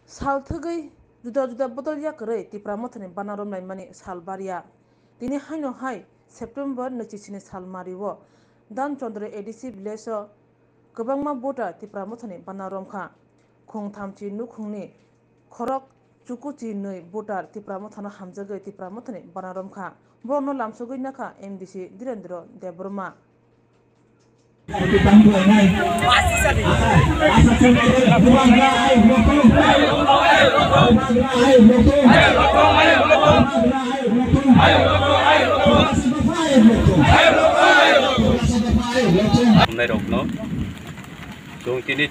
Salthagay juda juda botol ya kare tipra mothani banarom nai mani salbaria tini haino hai September nachichini salmariwo Dan Chandra ADC village gobangma bota tipra mothani banarom kha khongthamchi nukhungni khorok chukuchi nei botar tipra mothana hamjagai tipra mothani banarom kha borno lamsogoi nakha MDC Direndra Debroma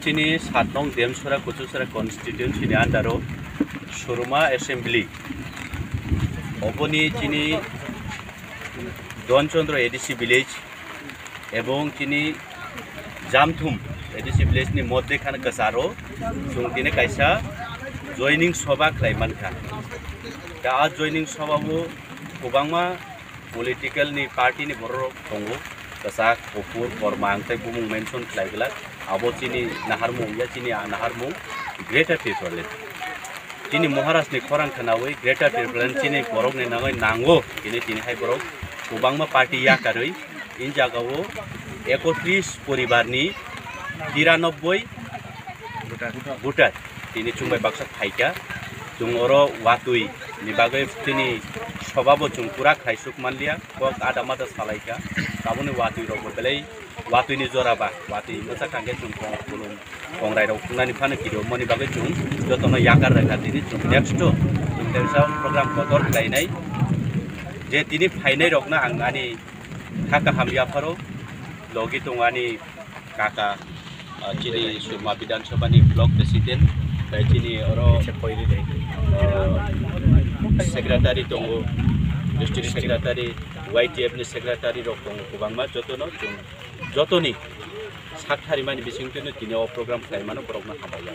Tini Satnong Demsura Kutusara constituency ni andaro Suruma Assembly Oponi Tini Don Chandra ADC village Ebong Tini Jamthum ADC village ni modde khan kasaro tini kaisa joining soba klaiman kha da joining soba bo kubangma political ni party ni borok tongo kasa kopur kormang tai bumung mention klaigla abo chini naharmung ya chini naharmung greater people chini Maharashtra ni khorang khanawi greater people chini borok ni nangoi nango chini hai borok kubangma party ya karoi in jagao 31 poribar ni 93 voter tini chungbai baksa phaika jungoro watui ni bagai tini sobabo chung pura khaisuk manlia kok adamata salaika tabuni watui ro belai watui ni joraba watui mocha kange chung kolum kongrai ro kunani phane kiro moni bagai chung jotono yakar rakha tini chung next to intersa program kotor kainai je tini phainai rokna angani khaka hamya pharo logi tungani kaka chini Surma Bidan Sabha ni block president chini oro secretary tongo district secretary YTF ni secretary rok tongo kubangma jotoni sakthari mani bisingteno tini o program khlaimano borokna habaya